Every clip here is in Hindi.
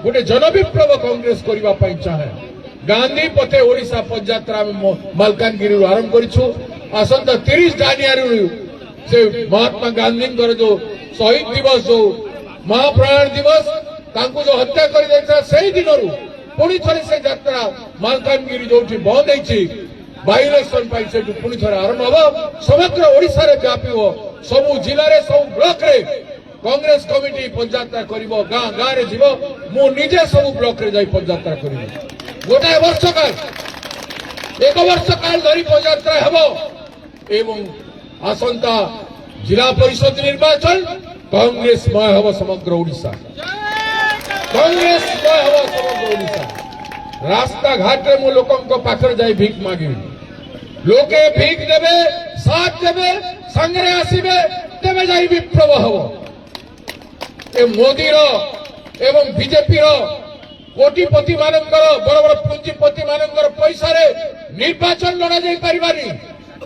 गोटे जनविप्लव कांग्रेस करने चाहे गांधी पथे ओडिशा पदयात्रा मालकानगिरी आरंभ करूँ आसंता 30 जानुरी से महात्मा गांधी जो शहीद दिवस जो महाप्राण दिवस जो हत्या कर दिन पुणी थे से यात्रा मालकानगिरी जो बंद होती बाइलेक्शन पुणी थे आरंभ हम समग्र ओडिशा रे व्यापी सबू जिले सब ब्लॉक रे कांग्रेस कमिटी पदयात्रा कर गाँ गाँव में जीव मु निजे सब ब्लॉक रे जाई पदयात्रा कर गोटाए वर्ष काल 1 वर्ष काल धरी पदयात्रा हम एवं आसंता जिला परिषद निर्वाचन कांग्रेसमय हम समग्र ओडिशा कांग्रेसमय हम समग्र ओडिशा रास्ता घाट में मु लोकों पाखर जाई भीख मांगी लोके भीख देवे साथ देवे संगे आसबे तेरे जाई विप्लव हम ए मोदी एवं बीजेपी कोटिपति मानकर बड़ बड़ पुंजीपति मानकर पैसा रे निर्वाचन लड़ा जाई परिबानी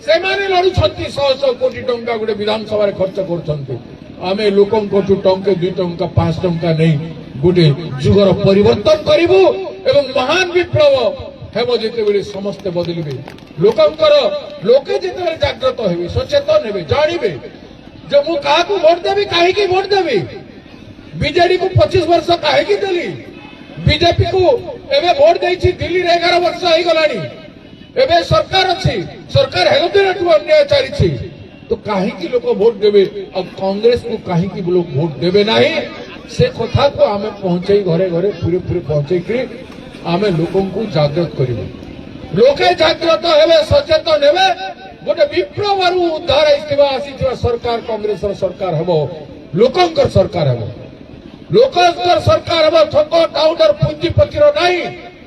से माने लड़ुछंती 100 कोटी टंका गोटे विधानसभा खर्च करें लोकों टंके 2 टंका 5 टंका नहीं गोटे जुगर परिवर्तन करूँ एवं महान विप्लव हेब जिते समस्ते बदलिबे लोके जिते जागृत हेबे सचेतन हेबे जानवे जो मु क्या भोट देवी कहीं भोट देवी बीजेडी को 25 वर्ष कहीं देली बीजेपी को एवं भोट देती दिल्ली 11 वर्ष हो गलानी एवं सरकार अच्छी सरकार हेतु अन्याय चली तो कहीं लोग भोट देवे और कांग्रेस को कहीं लोग भोट देवे नहीं से कथा को आम पहुंचे घरे घरे पूरे पूरे पहुंचे आम लोक जागृत करूँ लोके जागृत हेबे सचेतन हेबे गोटे विप्लव उद्धार आसी सरकार कांग्रेस सरकार हम लोकंकर सरकार हम लोकंकर सरकार हम ठक टाउडर पुंजीपतिर नहीं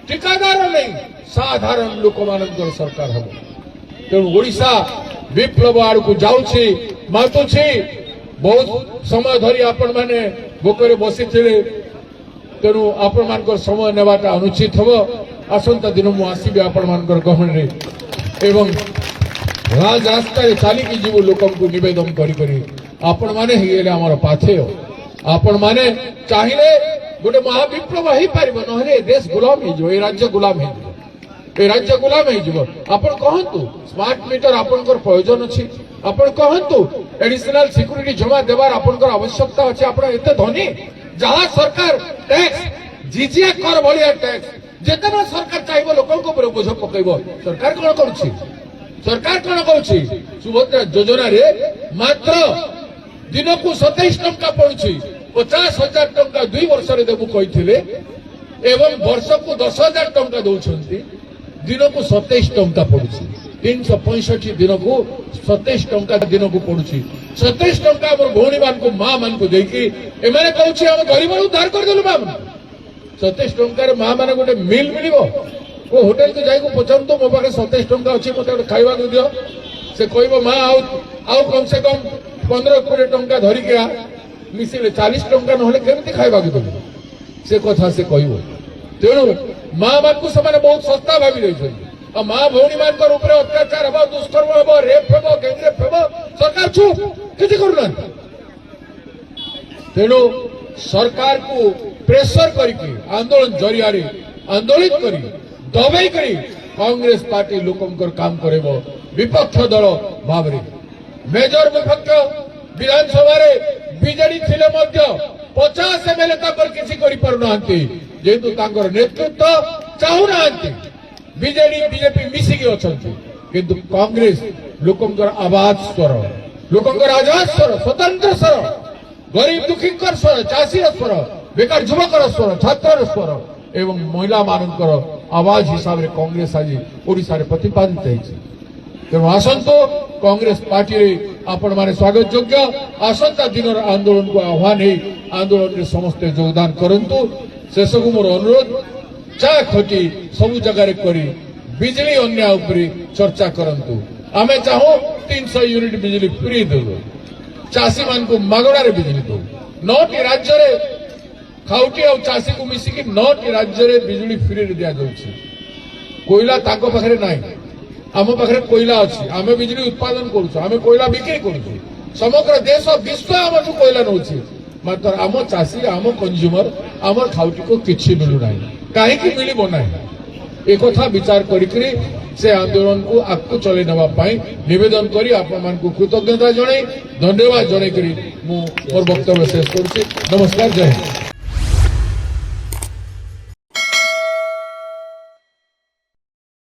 ठिकादार नहीं साधारण लोक मानकर सरकार हम तेणु ओडिशा विप्लव आड़ को जाऊँगी मातुची बहुत समय धरी आपण मैंने भोकरे बसी तेणु आपण मान समय नेवाटा अनुचित हम आसंता दिन मु आसबि आपण मान गहन एवं राज रास्ता चलिकी जीव लोक नवेदन आपण मैंने आमर पाथेय आपण मैंने चाहिए गोटे महाविप्लव हो पार ना देश गुलाम हो राज्य गुलाम हो राज्य गुलाम होपन कहतु स्मार्ट मीटर आपंकर प्रयोजन अच्छी आपन कहतु एडिशनल सिक्यूरीटी जमा देवार आपंकर आवश्यकता अच्छी आप एत धनी जहाँ सरकार टैक्स जीजीए कर भाया टैक्स जितना सरकार चाहिए लोक बोझ पकड़ सरकार कौन कर सरकार कौन कर सुभद्रा योजना रे मात्र दिन को 27 टंका पड़ुछि 50,000 टंका 2 वर्ष देवु कही एवं वर्ष को 10,000 टंका दौरान दिन को 27 टंका पड़ुछि 365 दिन को 27 टंका दिन को पड़ुछि 27 टंका आम भौणी मान को माँ मान को देकी एमाने कहूछि हम गरीब उद्धार कर देलु मां 27 टंका माँ मान गोटे मिल मिल को होटेल को जाई को पचारतो मो पाखे 27 टंका अच्छी मत खावा दियो से कहब माँ आउ कम से कम 15-20 टंका धरिक मिसिले 40 टंका ना केमती खावा देवी से कथा से कहब तेणु माँ मान को बहुत सस्ता भावी रही माँ भौणी मान अत्याचार हम दुष्कर्म हम रेप हम गैंगरेप हम सरकार चुप किसी करूना तेणु सरकार को प्रेसर करके आंदोलन जरिया आंदोलित करी दबाई करी कांग्रेस पार्टी लोकंकर काम करे विपक्ष दल भाव मेजर विपक्ष विधानसभा बीजेडी थिले 50 एमएलए किसी जेहेतु नेतृत्व चाहूना बीजेडी बीजेपी मिसिकी अच्छा किंतु कांग्रेस लोकंकर आवाज स्वर लोकंकर आवाज स्वर स्वतंत्र स्वर गरीब दुखी स्वर चाषी स्वर बेकार युवकर स्वर छात्र स्वर एवं महिला मानकर आवाज हिसाब से कांग्रेस आज ओडिशा रे प्रतिपादित होती तेणु आसतु कांग्रेस पार्टी रे आपण माने स्वागत योग्य आसंता दिन आंदोलन को आह्वान है आंदोलन में समस्ते योगदान करंतु शेष को मोर अनुरोध चा खटी सब जगह करी बिजली अन्याय उपरे चर्चा करंतु आमे चाहो 300 यूनिट बिजली फ्री देबो चाषी मान को मागणा रे बिजली दो 9टी राज्य रे खाउटी और चाषी को मिसिकी 9टी राज्य रे बिजली फ्री रे दिया जाउछि कोयला ताको पाखरे नाही आम पाखरे कोयला अच्छी आमे बिजली उत्पादन करूछु आमे कोयला बिक्री करूछु समग्र देश विश्व आम कोयला नौछि मात्र आम चाषी आम कंज्यूमर आम खाउटी को किसी मिलूना कहीं मिल ना एक विचार करी से आंदोलन को आगू चल नापी नवेदन करी आपण कृतज्ञता जन धन्यवाद जन मोर वक्तव्य शेष करुच्ची। नमस्कार, जय हिंद।